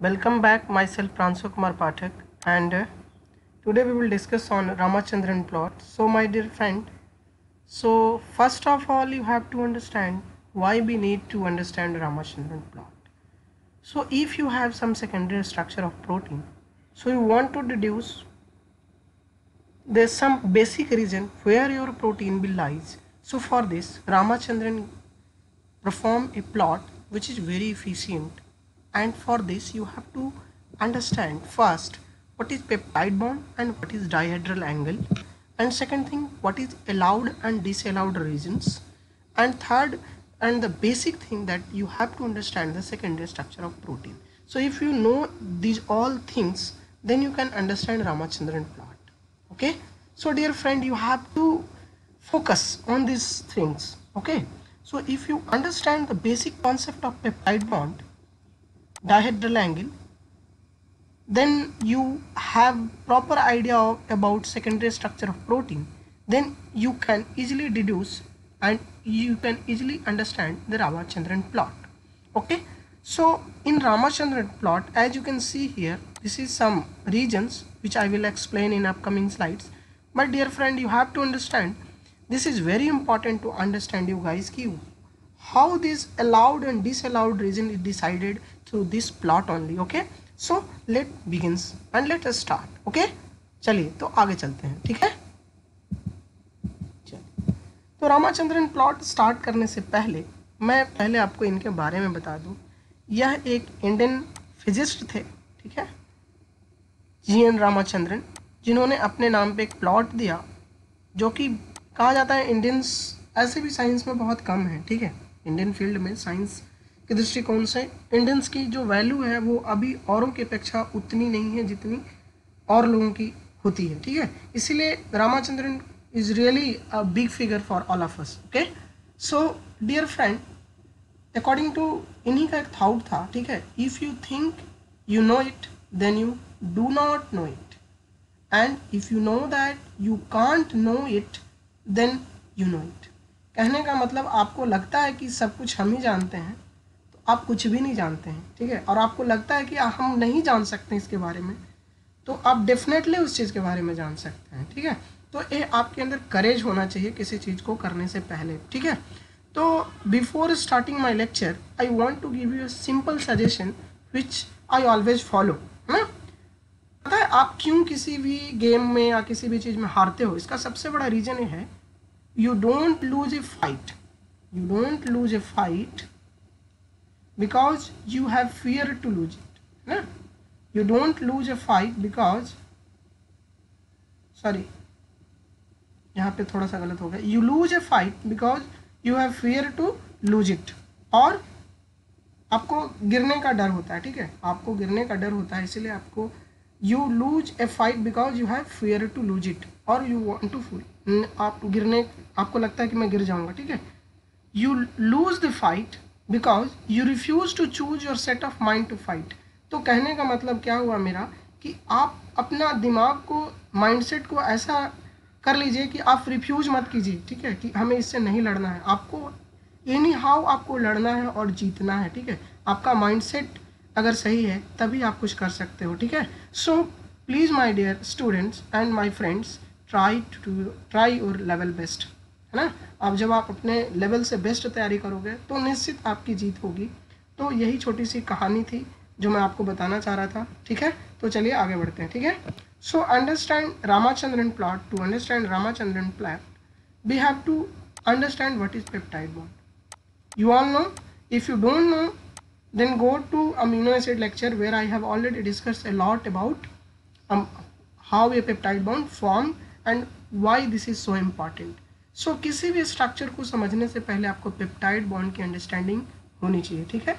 Welcome back, myself Pransu Kumar Pathak, and today we will discuss on Ramachandran plot. So my dear friend, so first of all you have to understand why we need to understand Ramachandran plot. So if you have some secondary structure of protein, so you want to deduce there's some basic region where your protein will lies. So for this Ramachandran perform a plot which is very efficient, and for this you have to understand first what is peptide bond and what is dihedral angle, and second thing what is allowed and disallowed regions, and third and the basic thing that you have to understand the secondary structure of protein. So if you know these all things, then you can understand Ramachandran plot. Okay, so dear friend, you have to focus on these things. Okay, so if you understand the basic concept of peptide bond, dihedral angle, then you have proper idea about secondary structure of protein, then you can easily deduce and you can easily understand the Ramachandran plot. Okay, so in Ramachandran plot, as you can see here, this is some regions which I will explain in upcoming slides. But dear friend, you have to understand, this is very important to understand you guys ki how this allowed and disallowed region is decided through this plot only. Okay, so let begins and let us start. Okay, चलिए तो आगे चलते हैं. ठीक है, चलिए तो Ramachandran plot start करने से पहले मैं पहले आपको इनके बारे में बता दूं. यह एक इंडियन फिजिस्ट थे. ठीक है, जी.एन. रामाचंद्रन, जिन्होंने अपने नाम पे एक प्लॉट दिया जो कि कहा जाता है इंडियंस ऐसे भी साइंस में बहुत कम है. ठीक है, इंडियन फील्ड में साइंस के दृष्टिकोण से इंडियंस की जो वैल्यू है वो अभी औरों की अपेक्षा उतनी नहीं है जितनी और लोगों की होती है. ठीक है, इसीलिए Ramachandran is really a big figure for all of us. Okay, so dear friend, according to इन्हीं का एक थाउट था. ठीक है, if you think you know it then you do not know it, and if you know that you can't know it then you know it. कहने का मतलब आपको लगता है कि सब कुछ हम ही जानते हैं तो आप कुछ भी नहीं जानते हैं. ठीक है, और आपको लगता है कि हम नहीं जान सकते इसके बारे में तो आप डेफिनेटली उस चीज़ के बारे में जान सकते हैं. ठीक है, तो ये आपके अंदर करेज होना चाहिए किसी चीज़ को करने से पहले. ठीक है, तो before starting my lecture I want to give you a simple suggestion which I always follow. है ना, पता है आप क्यों किसी भी गेम में या किसी भी चीज़ में हारते हो? इसका सबसे बड़ा रीज़न ये है, you don't lose a fight, you don't lose a fight because you have fear to lose it. ना, you don't lose a fight because, sorry यहाँ पे थोड़ा सा गलत हो गया, you lose a fight because you have fear to lose it. और आपको गिरने का डर होता है. ठीक है, आपको गिरने का डर होता है, इसलिए आपको you lose a fight because you have fear to lose it और you want to fall. आप गिरने, आपको लगता है कि मैं गिर जाऊंगा. ठीक है, you lose the fight because you refuse to choose your set of mind to fight. तो कहने का मतलब क्या हुआ मेरा कि आप अपना दिमाग को, माइंडसेट को ऐसा कर लीजिए कि आप रिफ्यूज मत कीजिए. ठीक है, कि हमें इससे नहीं लड़ना है, आपको एनी हाउ आपको लड़ना है और जीतना है. ठीक है, आपका माइंडसेट अगर सही है तभी आप कुछ कर सकते हो. ठीक है, so please my dear students and my friends, try your level best. है ना, अब जब आप अपने लेवल से बेस्ट तैयारी करोगे तो निश्चित आपकी जीत होगी. तो यही छोटी सी कहानी थी जो मैं आपको बताना चाह रहा था. ठीक है, तो चलिए आगे बढ़ते हैं. ठीक है, so understand Ramachandran plot. To understand Ramachandran plot we have to understand what is peptide bond. You all know. If you don't know, then go to amino acid lecture where I have already discussed a lot about how a peptide bond form and why this is so important. So किसी भी structure को समझने से पहले आपको peptide bond की understanding होनी चाहिए. ठीक है,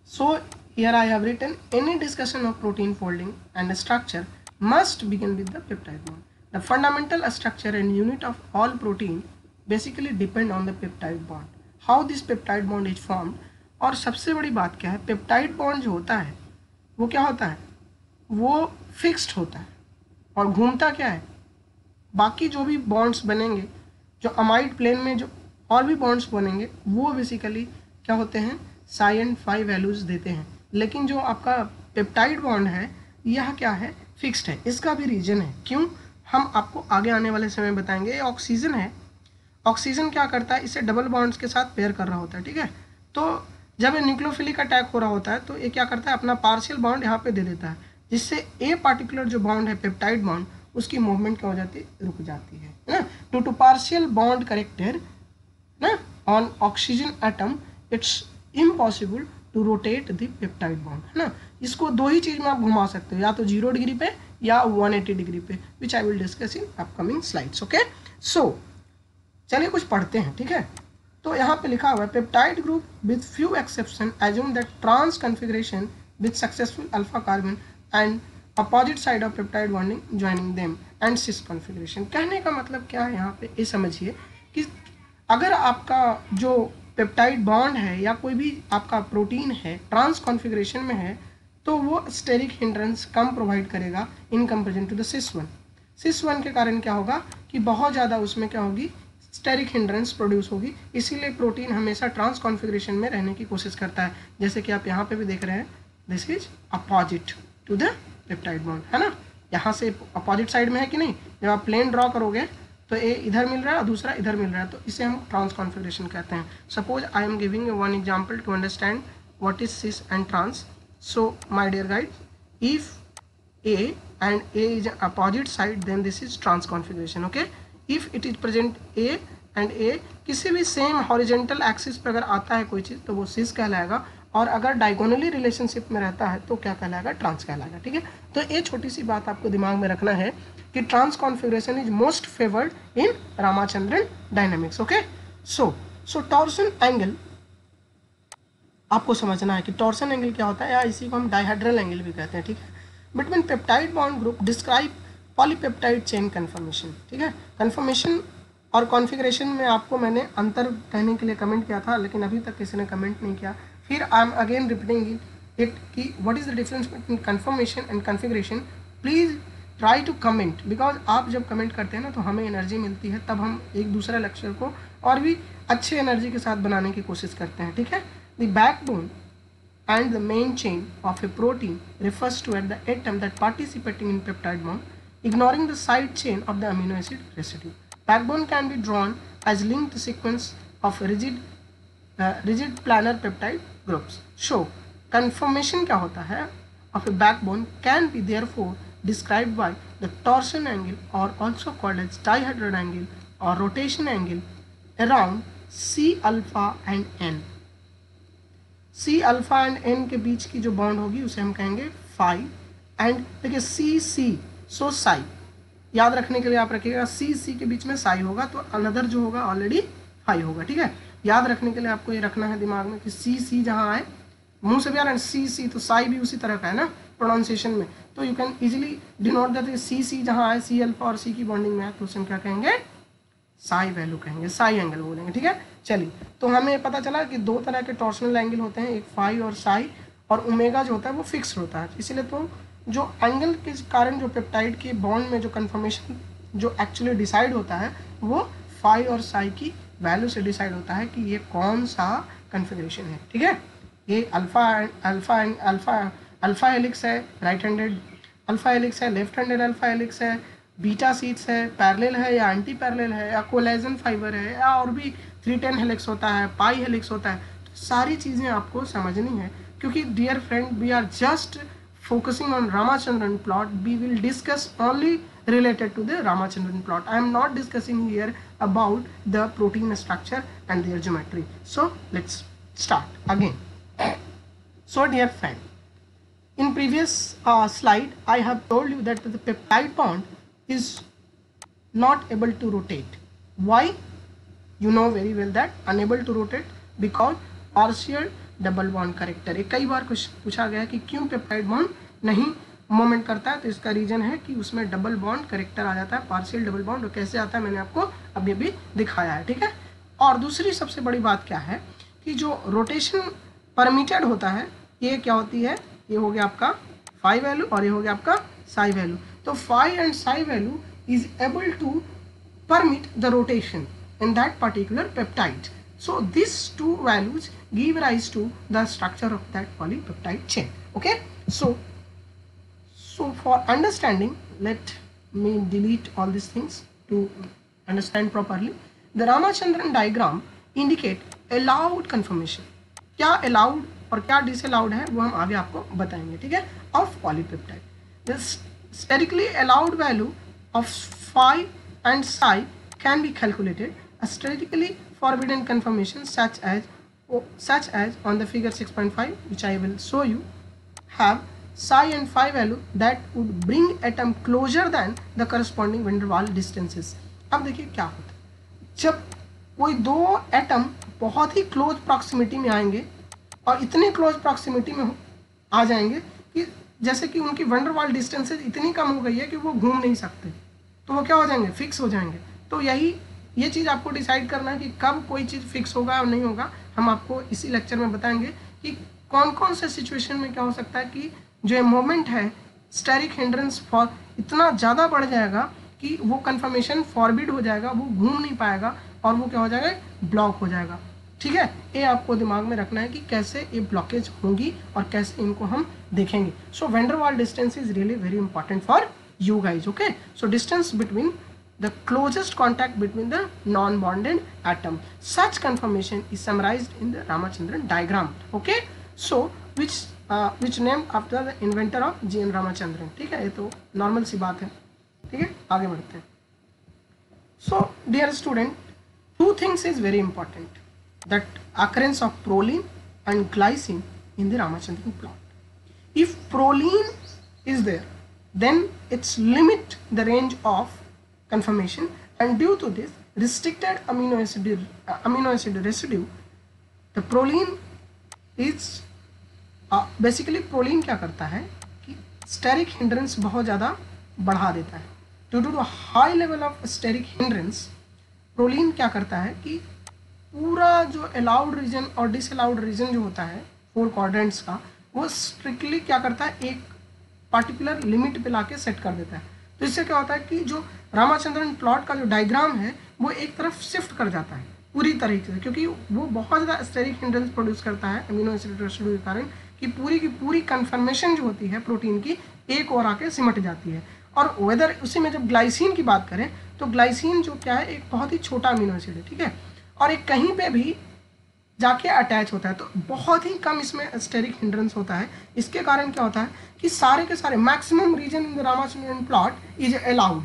so here I have written any discussion of protein folding and structure must begin with the peptide bond. The fundamental structure and unit of all protein basically depend on the peptide bond. How this peptide bond is formed. और सबसे बड़ी बात क्या है, peptide bond जो होता है वो क्या होता है, वो फिक्स्ड होता है और घूमता क्या है, बाकी जो भी बॉन्ड्स बनेंगे, जो अमाइड प्लेन में जो और भी बॉन्ड्स बनेंगे वो बेसिकली क्या होते हैं, साई एंड फाई वैल्यूज़ देते हैं. लेकिन जो आपका पेप्टाइड बॉन्ड है यह क्या है, फिक्स्ड है। इसका भी रीजन है, क्यों, हम आपको आगे आने वाले समय बताएंगे। ये ऑक्सीजन है, ऑक्सीजन क्या करता है, इसे डबल बॉन्ड्स के साथ पेयर कर रहा होता है, ठीक है। तो जब ये न्यूक्लियोफिलिक अटैक हो रहा होता है तो ये क्या करता है, अपना पार्शियल बॉन्ड यहाँ पे दे देता है, जिससे ए पार्टिकुलर जो बॉन्ड है पेप्टाइड बॉन्ड, उसकी मूवमेंट क्या हो जाती है, रुक जाती है ना। Due to partial bond character ना on oxygen atom, it's impossible to rotate the peptide bond, है ना। इसको दो ही चीज़ में आप घुमा सकते हो, या तो 0 डिग्री पे या 180 डिग्री पे, which I will discuss in upcoming slides. Okay, so चलिए कुछ पढ़ते हैं, ठीक है। तो यहाँ पे लिखा हुआ है, peptide group with few exception assume that trans configuration with successful alpha carbon and opposite side of peptide bonding joining them and cis configuration. कहने का मतलब क्या है यहाँ पे, ये समझिए कि अगर आपका जो पेप्टाइड बॉन्ड है या कोई भी आपका प्रोटीन है ट्रांस कॉन्फ़िगरेशन में है, तो वो स्टेरिक हिंड्रेंस कम प्रोवाइड करेगा in comparison to the cis one. Cis one के कारण क्या होगा कि बहुत ज़्यादा उसमें क्या होगी, स्टेरिक हिंड्रेंस प्रोड्यूस होगी। इसीलिए प्रोटीन हमेशा ट्रांस कॉन्फ़िगरेशन में रहने की कोशिश करता है, जैसे कि आप यहाँ पे भी देख रहे हैं, this is opposite to the peptide bond, है ना। यहाँ से अपोजिट साइड में है कि नहीं, जब आप प्लेन ड्रॉ करोगे तो ए इधर मिल रहा है और दूसरा इधर मिल रहा है, तो इसे हम ट्रांस कॉन्फ़िगरेशन कहते हैं। Suppose I am giving one example to understand what is cis and trans. So my dear guys, if A and A is opposite side, then this is trans configuration. Okay, if it is present A and A किसी भी same horizontal axis पर अगर आता है कोई चीज़, तो वो सिस कहलाएगा, और अगर डायगोनली रिलेशनशिप में रहता है तो क्या कहलाएगा, ट्रांस कहलाएगा, ठीक है। तो ये छोटी सी बात आपको दिमाग में रखना है कि trans configuration is most favoured in Ramachandran dynamics. Okay, so torsion angle आपको समझना है कि टॉर्सन एंगल क्या होता है, या इसी को हम डायहेड्रल एंगल भी कहते हैं, ठीक है। Between peptide bond group describe polypeptide chain confirmation, ठीक है। कन्फर्मेशन और कॉन्फ़िगरेशन में आपको मैंने अंतर कहने के लिए कमेंट किया था, लेकिन अभी तक किसी ने कमेंट नहीं किया। फिर I am again repeating it कि what is the difference between conformation and configuration. Please try to comment, because आप जब कमेंट करते हैं ना तो हमें एनर्जी मिलती है, तब हम एक दूसरे लेक्चर को और भी अच्छे एनर्जी के साथ बनाने की कोशिश करते हैं, ठीक है। The backbone and the main chain of a protein refers to at the atom that participating in peptide bond, ignoring the side chain of the amino acid residue. Backbone can be drawn as linked sequence of rigid planar peptide groups. So, conformation क्या होता है of a backbone can be therefore described by the torsion angle, or also called as dihedral angle or rotation angle, around C alpha and N. C alpha and N के बीच की जो bond होगी उसे हम कहेंगे फाई, एंड देखिए सी सो साई, याद रखने के लिए आप रखिएगा सी के बीच में साई होगा, तो अनदर जो होगा ऑलरेडी फाई होगा, ठीक है। याद रखने के लिए आपको ये रखना है दिमाग में कि सी जहाँ आए, मुंह से भी आ रहा है सी, तो साई भी उसी तरह का है ना प्रोनाउंसिएशन में, तो you can easily denote that C जहाँ आए, सी अल्फा और सी की बॉन्डिंग में है, तो उसे हम क्या कहेंगे, साई वैल्यू कहेंगे, साई एंगल बोलेंगे, ठीक है। चलिए, तो हमें पता चला कि दो तरह के टॉर्शनल एंगल होते हैं, एक फाई और साई, और ओमेगा जो होता है वो फिक्स होता है। इसीलिए तो जो एंगल के कारण जो पेप्टाइड के बॉन्ड में जो कन्फर्मेशन जो एक्चुअली डिसाइड होता है वो फाई और साई की वैल्यू से डिसाइड होता है कि ये कौन सा कन्फिग्रेशन है, ठीक है। ये अल्फा हेलिक्स है, राइट हैंडेड अल्फा हेलिक्स है, लेफ्ट हैंडेड अल्फा हेलिक्स है, बीटा सीट्स है, पैरेलल है या एंटी पैरेलल है, या कोलेजन फाइबर है, या और भी 310 हेलिक्स होता है, पाई हेलिक्स होता है। तो सारी चीज़ें आपको समझनी है, क्योंकि dear friend we are just focusing on Ramachandran plot, we will discuss only related to the Ramachandran plot. I am not discussing here about the protein structure and their geometry. So let's start again. So dear friend, in previous slide I have told you that the peptide bond is not able to rotate. Why? You know very well that unable to rotate because partial double bond character. ये कई बार कुछ पूछा गया है कि क्यों peptide bond नहीं movement करता है, तो इसका रीजन है कि उसमें डबल बॉन्ड करेक्टर आ जाता है, पार्शियल डबल बॉन्ड। और कैसे आता है मैंने आपको अभी अभी दिखाया है, ठीक है। और दूसरी सबसे बड़ी बात क्या है कि जो रोटेशन परमिटेड होता है, ये क्या होती है, ये हो गया आपका फाई वैल्यू और ये हो गया आपका साई वैल्यू। तो phi and psi value is able to permit the rotation in that particular peptide. So these two values give rise to the structure of that polypeptide chain. Okay, so for understanding, let me delete all these things to understand properly. The Ramachandran diagram indicate allowed conformation. क्या allowed और क्या disallowed है वो हम आगे आपको बताएंगे, ठीक है, of polypeptide. The sterically allowed value of phi and psi can be calculated. A sterically forbidden conformation such as on the figure 6.5, which I will show you, have psi and phi value that would bring atom closer than the corresponding van der Waals distances. अब देखिए क्या होता है जब कोई दो atom बहुत ही close proximity में आएंगे और इतने क्लोज प्रॉक्सिमिटी में आ जाएंगे कि जैसे कि उनकी van der Waals डिस्टेंसेज इतनी कम हो गई है कि वो घूम नहीं सकते, तो वो क्या हो जाएंगे, फिक्स हो जाएंगे. तो ये चीज़ आपको डिसाइड करना है कि कब कोई चीज़ फिक्स होगा और नहीं होगा. हम आपको इसी लेक्चर में बताएंगे कि कौन कौन से सिचुएशन में क्या हो सकता है कि जो मोमेंट है स्टेरिक हिंड्रेंस फॉर इतना ज़्यादा बढ़ जाएगा कि वो कन्फर्मेशन फॉरबिड हो जाएगा, वो घूम नहीं पाएगा और वो क्या हो जाएगा, ब्लॉक हो जाएगा. ठीक है, ये आपको दिमाग में रखना है कि कैसे ये ब्लॉकेज होंगी और कैसे इनको हम देखेंगे. So van der Waals distance is really very important for you guys. Okay, so distance between the closest contact between the non-bonded atom. Such conformation is summarized in the Ramachandran diagram. Okay, so which named after the inventor of G.N. Ramachandran. ठीक है, ये तो normal सी बात है. ठीक है, आगे बढ़ते हैं. So dear student, two things is very important, that occurrence of proline and glycine in the Ramachandran plot. If proline is there, then it's limit the range of conformation, and due to this restricted amino acid residue, the proline is basically proline क्या करता है कि steric hindrance बहुत ज़्यादा बढ़ा देता है. Due to the high level of steric hindrance, proline क्या करता है कि पूरा जो allowed region और disallowed region जो होता है 4 quadrants का, वो strictly क्या करता है, एक particular limit पे लाके सेट कर देता है. तो इससे क्या होता है कि जो रामाचंद्रन प्लॉट का जो डायग्राम है वो एक तरफ शिफ्ट कर जाता है पूरी तरीके से, क्योंकि वो बहुत ज़्यादा स्टेरिक हिंड्रेंस प्रोड्यूस करता है अमीनो एसिड रेसिड्यू के कारण, कि पूरी की पूरी कन्फर्मेशन जो होती है प्रोटीन की एक और आके सिमट जाती है. और वेदर उसी में जब ग्लाइसिन की बात करें तो ग्लाइसिन जो क्या है, एक बहुत ही छोटा अमीनो एसिड है. ठीक है, और एक कहीं पर भी जाके अटैच होता है, तो बहुत ही कम इसमें स्टेरिक हिंड्रेंस होता है. इसके कारण क्या होता है कि सारे के सारे maximum region in the Ramachandran plot is allowed.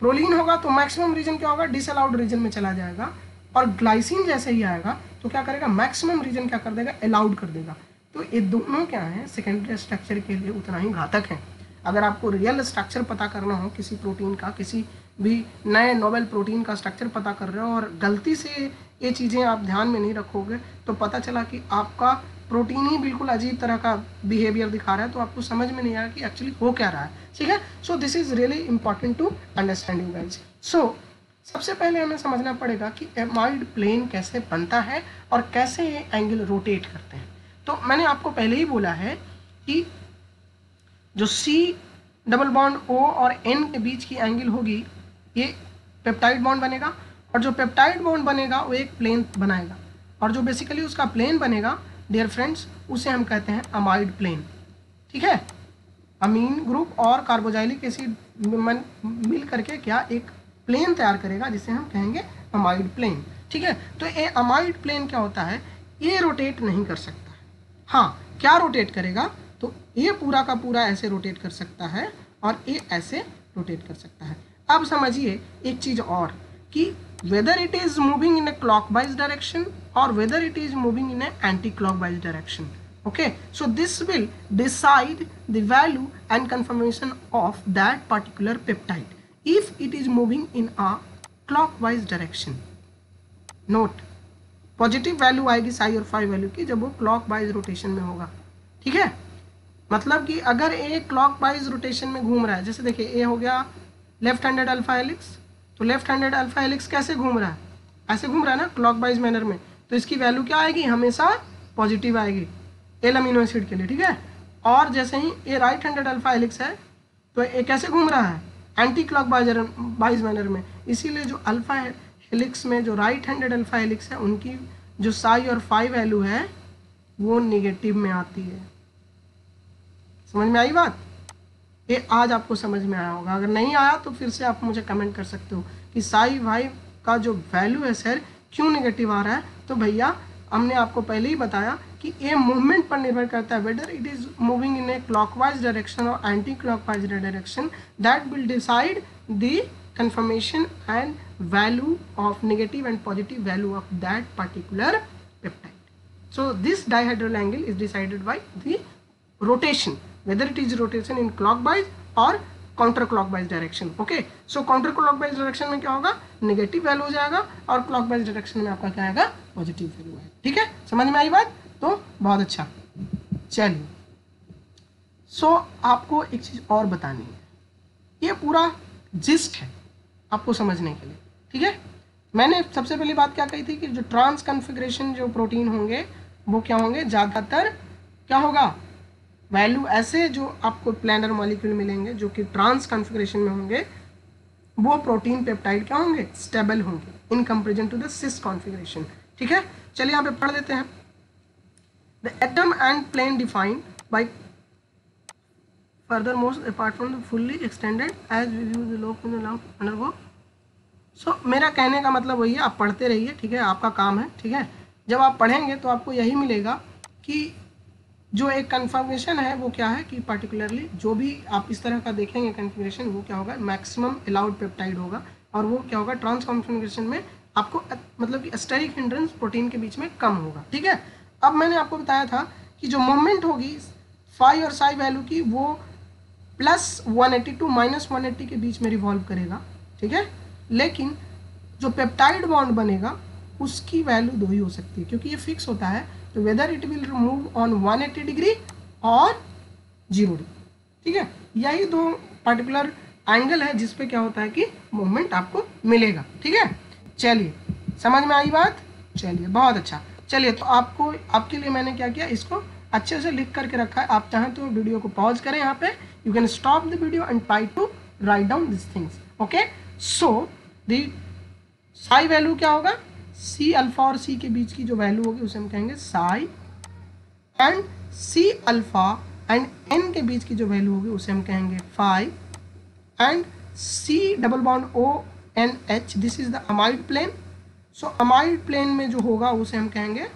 Proline होगा तो मैक्सिमम रीजन क्या होगा, डिसअलाउड रीजन में चला जाएगा. और ग्लाइसिन जैसे ही आएगा तो क्या करेगा, मैक्सिमम रीजन क्या कर देगा, अलाउड कर देगा. तो ये दोनों क्या है, सेकेंडरी स्ट्रक्चर के लिए उतना ही घातक है. अगर आपको रियल स्ट्रक्चर पता करना हो किसी प्रोटीन का, किसी भी नए नोवेल प्रोटीन का स्ट्रक्चर पता कर रहे हो और गलती से ये चीज़ें आप ध्यान में नहीं रखोगे तो पता चला कि आपका प्रोटीन ही बिल्कुल अजीब तरह का बिहेवियर दिखा रहा है, तो आपको समझ में नहीं आया कि एक्चुअली हो क्या रहा है. ठीक है, so this is really important to understand you guys. So सबसे पहले हमें समझना पड़ेगा कि एमाइड प्लेन कैसे बनता है और कैसे ये एंगल रोटेट करते हैं. तो मैंने आपको पहले ही बोला है कि जो C डबल बॉन्ड O और N के बीच की एंगल होगी, ये पेप्टाइड बॉन्ड बनेगा, और जो पेप्टाइड बॉन्ड बनेगा वो एक प्लेन बनाएगा, और जो बेसिकली उसका प्लेन बनेगा डियर फ्रेंड्स, उसे हम कहते हैं अमाइड प्लेन. ठीक है, अमीन ग्रुप और कार्बोजाइलिक एसिड मिल करके क्या एक प्लेन तैयार करेगा जिसे हम कहेंगे अमाइड प्लेन. ठीक है, तो ये अमाइड प्लेन क्या होता है, ये रोटेट नहीं कर सकता है. हाँ, क्या रोटेट करेगा, तो ये पूरा का पूरा ऐसे रोटेट कर सकता है और ये ऐसे रोटेट कर सकता है. अब समझिए एक चीज़ और कि whether it is moving in a clockwise direction or whether it is moving in an anti-clockwise direction. Okay, so this will decide the value and conformation of that particular peptide if it is moving in a clockwise direction. Note, positive value आएगी साई और phi value की जब वो clockwise rotation में होगा. ठीक है, मतलब कि अगर ए क्लॉकवाइज रोटेशन में घूम रहा है, जैसे देखिए ए हो गया लेफ्ट हैंडेड अल्फा हेलिक्स, तो लेफ्ट हैंडेड अल्फा हेलिक्स कैसे घूम रहा है, ऐसे घूम रहा है ना क्लॉकवाइज मैनर में, तो इसकी वैल्यू क्या आएगी, हमेशा पॉजिटिव आएगी एल अमीनो एसिड के लिए. ठीक है, और जैसे ही ये राइट हैंडेड अल्फा हेलिक्स है तो ये कैसे घूम रहा है, एंटी क्लॉकवाइज मैनर में, इसीलिए जो अल्फा हेलिक्स में जो राइट हैंडेड अल्फा हेलिक्स है उनकी जो साई और फाई वैल्यू है वो नेगेटिव में आती है। समझ में आई बात? ये आज आपको समझ में आया होगा। अगर नहीं आया तो फिर से आप मुझे कमेंट कर सकते हो कि साई वाई का जो वैल्यू है सर क्यों नेगेटिव आ रहा है। तो भैया हमने आपको पहले ही बताया कि ये मूवमेंट पर निर्भर करता है, whether it is moving in a clockwise direction और anti clockwise direction, that will decide the conformation and value of negative and positive value of that particular peptide. So this dihedral angle is decided by the rotation, whether it is rotation in clockwise or counter clockwise direction. Okay, so counter clockwise direction में क्या होगा, negative value हो जाएगा और clockwise direction में आपका क्या आएगा, पॉजिटिव वैल्यू आएगा। ठीक है, समझ में आई बात? तो बहुत अच्छा। चलिए, सो आपको एक चीज और बतानी है, ये पूरा जिस्ट है आपको समझने के लिए। ठीक है, मैंने सबसे पहली बात क्या कही थी कि जो ट्रांस कॉन्फ़िगरेशन जो प्रोटीन होंगे वो क्या होंगे, ज़्यादातर क्या होगा, वैल्यू ऐसे जो आपको प्लानर मॉलिक्यूल मिलेंगे जो कि ट्रांस कॉन्फ़िगरेशन में होंगे वो प्रोटीन पेप्टाइड क्या होंगे, स्टेबल होंगे in comparison to the cis configuration. ठीक है, चलिए यहाँ पे पढ़ लेते हैं। The atom and plane defined by furthermost apart from the fully extended as we view the loop in the long undergo। सो मेरा कहने का मतलब वही है, आप पढ़ते रहिए। ठीक है, आपका काम है। ठीक है, जब आप पढ़ेंगे तो आपको यही मिलेगा कि जो एक कन्फर्मेशन है वो क्या है कि पर्टिकुलरली जो भी आप इस तरह का देखेंगे कन्फिग्रेशन वो क्या होगा, मैक्सिमम अलाउड पेप्टाइड होगा और वो क्या होगा, ट्रांस कॉन्फिग्रेशन में आपको मतलब कि स्टेरिक हिंड्रेंस प्रोटीन के बीच में कम होगा। ठीक है, अब मैंने आपको बताया था कि जो मूवमेंट होगी फाई और साई वैल्यू की वो +180 टू -180 के बीच में रिवॉल्व करेगा। ठीक है, लेकिन जो पेप्टाइड बॉन्ड बनेगा उसकी वैल्यू दो ही हो सकती है क्योंकि ये फिक्स होता है, तो whether it will move on 180 degree और 0 डिग्री। ठीक है, यही दो पर्टिकुलर एंगल है जिस पे क्या होता है कि मूवमेंट आपको मिलेगा। ठीक है, चलिए समझ में आई बात? चलिए बहुत अच्छा। चलिए, तो आपको आपके लिए मैंने क्या किया, इसको अच्छे से लिख करके रखा है। आप चाहें तो वीडियो को पॉज करें, यहाँ पे you can stop the video and try to write down this things. Okay, so the psi value क्या होगा, सी अल्फा और सी के बीच की जो वैल्यू होगी उसे हम कहेंगे psi, and C alpha and N के बीच की जो वैल्यू होगी उसे हम कहेंगे phi, and C double bond O N H, this is the amide plane. So amide plane में जो होगा उसे हम कहेंगे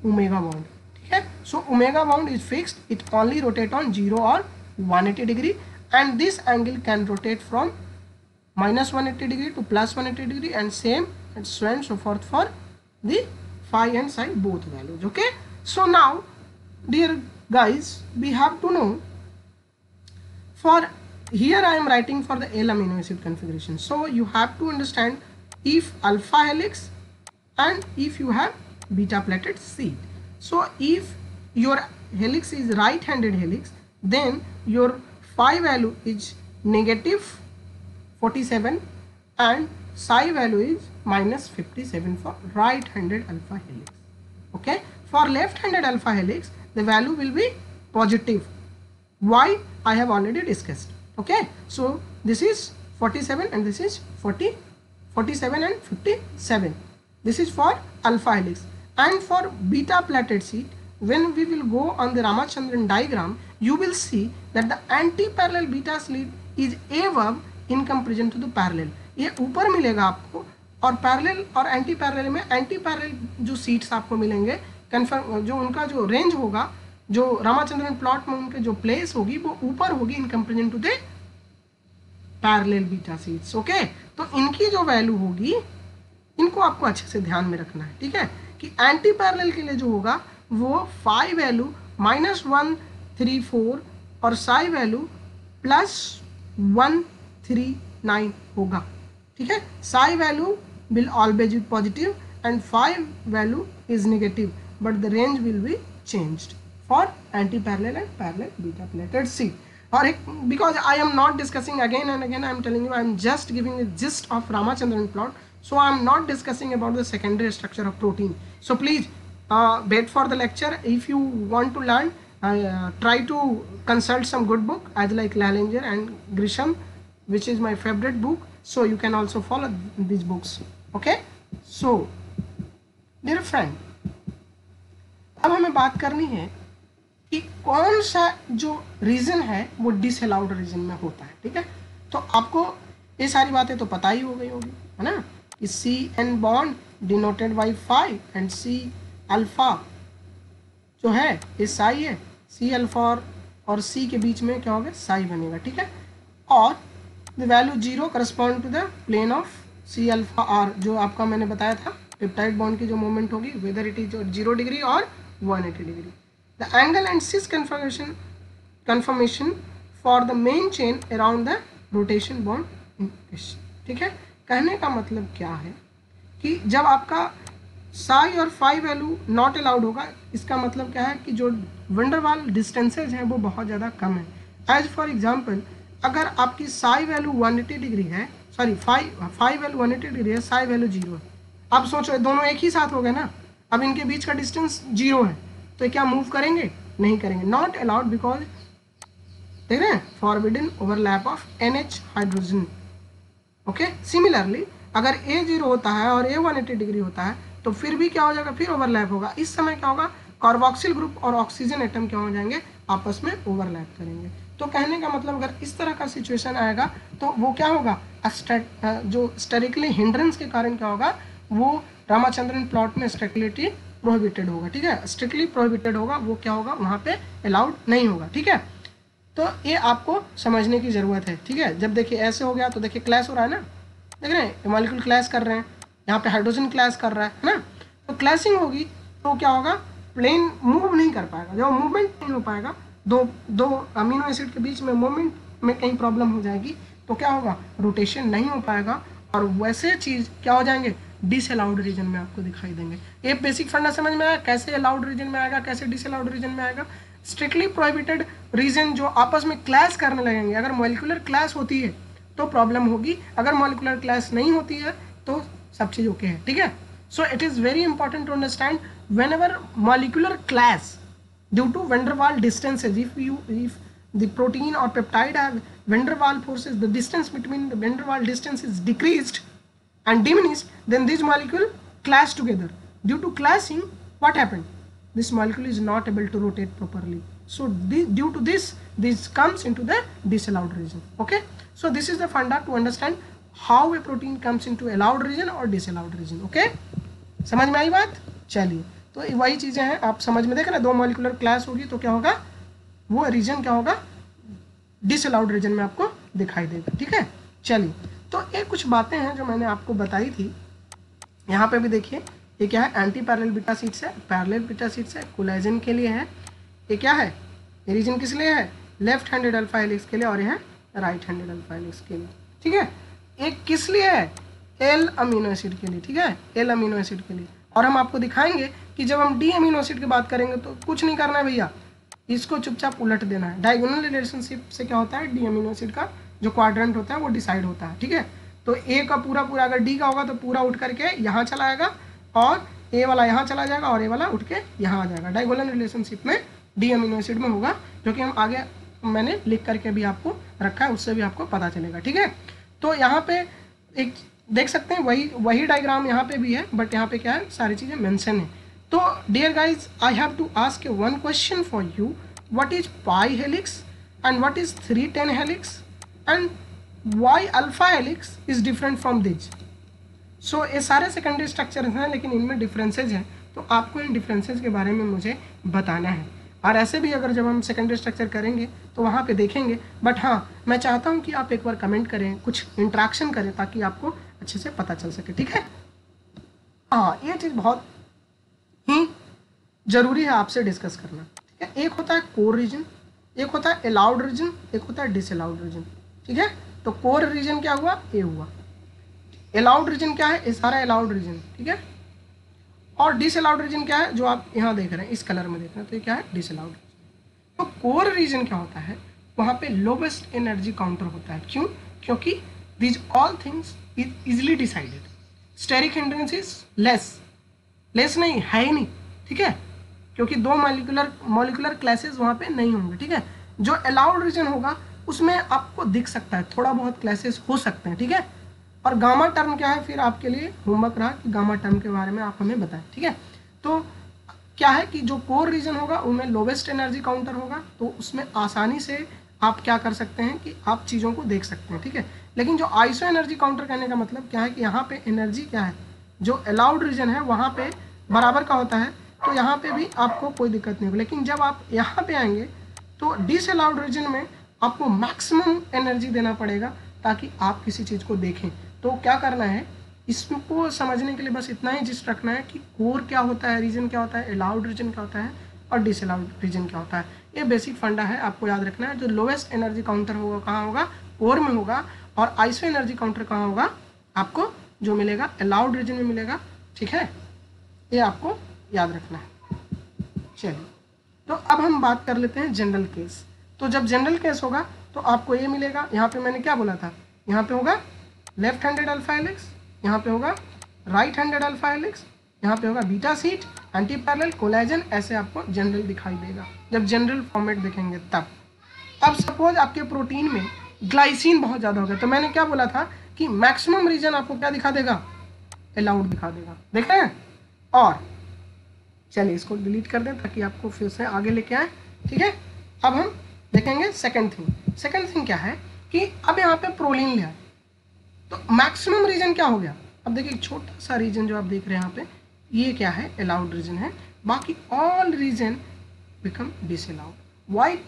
ओमेगा बॉन्ड। ठीक है, so omega bond is fixed, it only rotate on 0 और 180 degree and this angle can rotate from -180 degree to +180 degree and same and so on so forth for the phi and psi both values. Okay, so now dear guys, we have to know, for here I am writing for the L amino acid configuration, so you have to understand if alpha helix and if you have beta plated seed. So if your helix is right handed helix, then your phi value is -47 and psi value is -57 for right handed alpha helix. Okay, for left handed alpha helix the value will be positive. Why? I have already discussed. Okay, so this is 47 and this is 47 and 57. This is for alpha helix, and for beta plated seed, when we will go on the Ramachandran diagram, you will see that the anti-parallel beta sleeve is above in comparison to the parallel. ये ऊपर मिलेगा आपको, और parallel और anti parallel में anti parallel जो seats आपको मिलेंगे कन्फर्म, जो उनका जो रेंज होगा, जो रामाचंद्रन प्लॉट में उनके जो प्लेस होगी वो ऊपर होगी in comparison to the parallel beta sheets. Okay, तो इनकी जो वैल्यू होगी इनको आपको अच्छे से ध्यान में रखना है। ठीक है, कि एंटी पैरेलल के लिए जो होगा वो फाई वैल्यू -134 और साई वैल्यू +139 होगा। ठीक है, Sai value will always be positive and phi value is negative, but the range will be changed for anti-parallel and parallel beta plated seed. Or because I am not discussing again and again, I am telling you, I am just giving the gist of Ramachandran plot, so I am not discussing about the secondary structure of protein. So please wait for the lecture. If you want to learn, try to consult some good book as like Lallinger and Grisham, which is my favorite book, so you can also follow these books. Okay, so dear friend, अब हमें बात करनी है कि कौन सा जो reason है वो डिसअलाउड रीजन में होता है। ठीक है, तो आपको ये सारी बातें तो पता ही हो गई होगी, है ना, कि C N bond denoted by phi and C alpha जो है ये साई है, सी अल्फा और सी के बीच में क्या होगा, साई बनेगा। ठीक है, और the value zero correspond to the plane of C alpha R, जो आपका मैंने बताया था पेप्टाइड बॉन्ड की जो मूवमेंट होगी वेदर इट इज 0 डिग्री और 180 degree. The angle and cis conformation for the main chain around the rotation bond. ठीक है, कहने का मतलब क्या है कि जब आपका साई और फाई वैल्यू नॉट अलाउड होगा, इसका मतलब क्या है कि जो वंडरवाल डिस्टेंसेज हैं वो बहुत ज़्यादा कम है। एज फॉर एग्जांपल, अगर आपकी साई वैल्यू 180 डिग्री है, सॉरी फाई वैल्यू 180 डिग्री है, साई वैल्यू 0 है, अब सोचो दोनों एक ही साथ हो गए ना, अब इनके बीच का डिस्टेंस 0 है, तो क्या मूव करेंगे? नहीं करेंगे, नॉट अलाउड, बिकॉज देख रहे हैं forbidden overlap of NH hydrogen. Okay, similarly अगर A 0 होता है और A 180 डिग्री होता है तो फिर भी क्या हो जाएगा, फिर ओवरलैप होगा। इस समय क्या होगा, कार्बोक्सिल ग्रुप और ऑक्सीजन एटम क्या हो जाएंगे, आपस में ओवरलैप करेंगे। तो कहने का मतलब अगर इस तरह का सिचुएशन आएगा तो वो क्या होगा, जो स्टेरिकली हिंड्रेंस के कारण क्या होगा, वो रामाचंद्रन प्लॉट में स्टेरिकलिटी प्रोहिबिटेड होगा। ठीक है, स्ट्रिक्टली प्रोहिबिटेड होगा, वो क्या होगा, वहाँ पे अलाउड नहीं होगा। ठीक है, तो ये आपको समझने की ज़रूरत है। ठीक है, जब देखिए ऐसे हो गया तो देखिए क्लैश हो रहा है ना, देख रहे हैं मॉलिक्यूल क्लैश कर रहे हैं, यहाँ पे हाइड्रोजन क्लैश कर रहा है ना, तो क्लैशिंग होगी तो क्या होगा, प्लेन मूव नहीं कर पाएगा, जब मूवमेंट नहीं हो पाएगा, दो अमीनो एसिड के बीच में मूवमेंट में कहीं प्रॉब्लम हो जाएगी तो क्या होगा, रोटेशन नहीं हो पाएगा और वैसे चीज़ क्या हो जाएंगे, डिसअलाउड रीजन में आपको दिखाई देंगे। ये बेसिक फंडा समझ में आया, कैसे अलाउड रीजन में आएगा, कैसे डिसअलाउड रीजन में आएगा। स्ट्रिक्टली प्रोहिबिटेड रीजन जो आपस में क्लैश करने लगेंगे, अगर मॉलिक्यूलर क्लैश होती है तो प्रॉब्लम होगी, अगर मॉलिक्यूलर क्लैश नहीं होती है तो सब चीज़ ओके है। ठीक है, so it is very important to understand whenever molecular clash due to van der Waal distances, if the protein or peptide have van der Waal forces, the distance between the van der Waal distance is decreased and diminished, then these molecule clash together. Due to clashing, what happened, this molecule is not able to rotate properly, so due to this comes into the disallowed region. Okay, so this is the funda to understand how a protein comes into allowed region or disallowed region. Okay, समझ में आई बात? चलिए, तो वही चीज़ें हैं, आप समझ में देख रहे हैं, दो मॉलिक्यूलर क्लास होगी तो क्या होगा, वो रीजन क्या होगा, डिसअलाउड रीजन में आपको दिखाई देगा। ठीक है, चलिए, तो ये कुछ बातें हैं जो मैंने आपको बताई थी। यहाँ पे भी देखिए, ये क्या है, एंटी पैरेलल बीटा शीट्स है, पैरेलल बीटा शीट्स है, कोलेजन के लिए है। ये क्या है, ये रीजन किस लिए है, लेफ्ट हैंडेड अल्फा हेलिक्स के लिए, और यह है राइट हैंडेड अल्फा हेलिक्स के लिए। ठीक है, एक किस लिए है, एल अमीनो एसिड के लिए। ठीक है, एल अमीनो एसिड के लिए, और हम आपको दिखाएंगे कि जब हम डी अमीनो एसिड की बात करेंगे तो कुछ नहीं करना है भैया, इसको चुपचाप उलट देना है। डायगोनल रिलेशनशिप से क्या होता है, डी अमीनो एसिड का जो क्वाड्रेंट होता है वो डिसाइड होता है। ठीक है, तो ए का पूरा अगर डी का होगा तो पूरा उठ करके यहाँ चला आएगा, और ए वाला यहाँ चला जाएगा, और ए वाला उठ के यहाँ आ जाएगा। डायगोनल रिलेशनशिप में डी अमीनो एसिड में होगा, जो कि हम आगे मैंने लिख करके भी आपको रखा है, उससे भी आपको पता चलेगा। ठीक है, तो यहाँ पे एक देख सकते हैं, वही डायग्राम यहाँ पे भी है, बट यहाँ पे क्या है, सारी चीज़ें मेंशन है। तो dear guys, I have to ask one question for you, what is pi helix and what is 310 helix and why alpha helix is different from this. So ये सारे सेकेंडरी स्ट्रक्चर हैं, लेकिन इनमें डिफरेंसेज हैं, तो आपको इन डिफरेंसेज के बारे में मुझे बताना है। और ऐसे भी अगर जब हम सेकेंडरी स्ट्रक्चर करेंगे तो वहाँ पे देखेंगे, बट हाँ, मैं चाहता हूँ कि आप एक बार कमेंट करें, कुछ इंट्रैक्शन करें, ताकि आपको अच्छे से पता चल सके। ठीक है, हाँ, ये चीज़ बहुत ही ज़रूरी है आपसे डिस्कस करना। ठीक है, एक होता है कोर रीजन, एक होता है अलाउड रीजन, एक होता है डिसअलाउड रीजन। ठीक है, तो कोर रीजन क्या हुआ, ये हुआ। अलाउड रीजन क्या है, ये सारा अलाउड रीजन। ठीक है, और डिसअलाउड रीजन क्या है, जो आप यहाँ देख रहे हैं, इस कलर में देख रहे हैं, तो ये क्या है, डिसअलाउड। तो कोर रीजन क्या होता है, वहाँ पे लोवेस्ट एनर्जी काउंटर होता है। क्यों? क्योंकि these all things is easily decided. Steric hindrance is less नहीं है ही नहीं। ठीक है, क्योंकि दो मॉलिक्यूलर क्लासेस वहाँ पे नहीं होंगे। ठीक है, जो अलाउड रीजन होगा उसमें आपको दिख सकता है, थोड़ा बहुत क्लासेस हो सकते हैं। ठीक है, और गामा टर्म क्या है, फिर आपके लिए होमवर्क रहा कि गामा टर्म के बारे में आप हमें बताएं, ठीक है। तो क्या है कि जो कोर रीजन होगा उनमें लोवेस्ट एनर्जी काउंटर होगा, तो उसमें आसानी से आप क्या कर सकते हैं कि आप चीज़ों को देख सकते हैं, ठीक है। लेकिन जो आइसो एनर्जी काउंटर कहने का मतलब क्या है कि यहाँ पे एनर्जी क्या है, जो अलाउड रीजन है वहाँ पे बराबर का होता है, तो यहाँ पे भी आपको कोई दिक्कत नहीं होगी। लेकिन जब आप यहाँ पे आएंगे तो डिसअलाउड रीजन में आपको मैक्सिमम एनर्जी देना पड़ेगा ताकि आप किसी चीज़ को देखें। तो क्या करना है, इसको समझने के लिए बस इतना ही जिस्ट रखना है कि कोर क्या होता है, रीजन क्या होता है, अलाउड रीजन क्या होता है और डिसअलाउड रीजन क्या होता है। ये बेसिक फंडा है, आपको याद रखना है। जो लोवेस्ट एनर्जी काउंटर होगा कहाँ होगा, कोर में होगा, और आइसो एनर्जी काउंटर कहाँ होगा, आपको जो मिलेगा अलाउड रीजन में मिलेगा, ठीक है। ये आपको याद रखना है। चलिए, तो अब हम बात कर लेते हैं जनरल केस। तो जब जनरल केस होगा तो आपको ये मिलेगा, यहाँ पे मैंने क्या बोला था, यहाँ पे होगा लेफ्ट हैंडेड अल्फा हेलिक्स, यहाँ पे होगा राइट हैंडेड अल्फा हेलिक्स, यहाँ पे होगा beta sheet, anti parallel, collagen, ऐसे आपको जनरल दिखाई देगा जब जनरल फॉर्मेट देखेंगे तब। अब सपोज आपके प्रोटीन में ग्लाइसिन बहुत ज़्यादा हो गया, तो मैंने क्या बोला था कि मैक्सिमम रीजन आपको क्या दिखा देगा, अलाउड दिखा देगा, देख रहे हैं। और चलिए इसको डिलीट कर दें ताकि आपको फिर से आगे लेके आए, ठीक है। अब हम देखेंगे सेकंड थिंग। सेकंड थिंग क्या है कि अब यहाँ पे प्रोलीन लिया, तो मैक्सिमम रीजन क्या हो गया। अब देखिए एक छोटा सा रीजन जो आप देख रहे हैं यहाँ पे, ये क्या है, अलाउड रीजन है, बाकी all region become disallowed. Why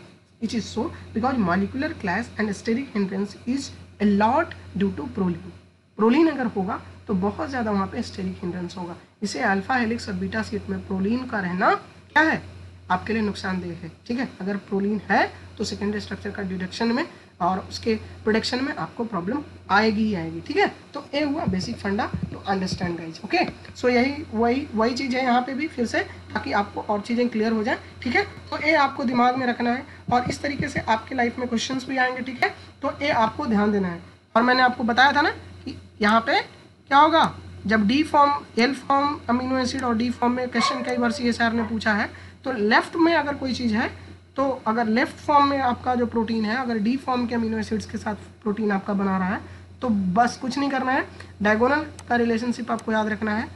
it is so, because molecular clash and steric hindrance is allowed due to proline. Proline अगर होगा तो बहुत ज़्यादा वहाँ पे स्टेरिक हिंड्रेंस होगा। इसे अल्फा हेलिक्स और बीटा सीट में प्रोलीन का रहना क्या है, आपके लिए नुकसानदेह है, ठीक है। अगर प्रोलीन है तो सेकेंडरी स्ट्रक्चर का डिडक्शन में और उसके प्रोडक्शन में आपको प्रॉब्लम आएगी ही आएगी, ठीक है। तो ये हुआ बेसिक फंडा टू अंडरस्टैंड गाइज, ओके। सो यही वही चीज़ है यहाँ पे भी फिर से, ताकि आपको और चीज़ें क्लियर हो जाए, ठीक है। तो ये आपको दिमाग में रखना है और इस तरीके से आपके लाइफ में क्वेश्चंस भी आएंगे, ठीक है। तो ये आपको ध्यान देना है। और मैंने आपको बताया था ना कि यहाँ पे क्या होगा, जब D form, L form amino acid और डी फॉर्म में क्वेश्चन कई बार सीएसआर ने पूछा है, तो लेफ्ट में अगर कोई चीज़ है, तो अगर लेफ्ट फॉर्म में आपका जो प्रोटीन है, अगर डी फॉर्म के अमीनो एसिड्स के साथ प्रोटीन आपका बना रहा है, तो बस कुछ नहीं करना है, डायगोनल का रिलेशनशिप आपको याद रखना है,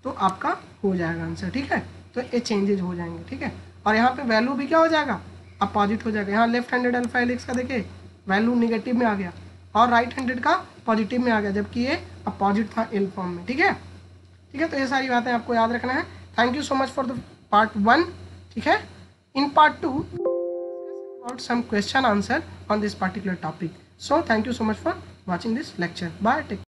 तो आपका हो जाएगा आंसर, ठीक है। तो ये चेंजेज हो जाएंगे, ठीक है। और यहाँ पे वैल्यू भी क्या हो जाएगा, अपोजिट हो जाएगा। यहाँ लेफ्ट हैंडेड अल्फा हेलिक्स का देखिए वैल्यू निगेटिव में आ गया और राइट हैंडेड का पॉजिटिव में आ गया, जबकि ये अपोजिट था एल फॉर्म में, ठीक है। ठीक है, तो ये सारी बातें आपको याद रखना है। Thank you so much for the part 1, ठीक है। In part 2 about some question answer on this particular topic. So thank you so much for watching this lecture. Bye. Take care.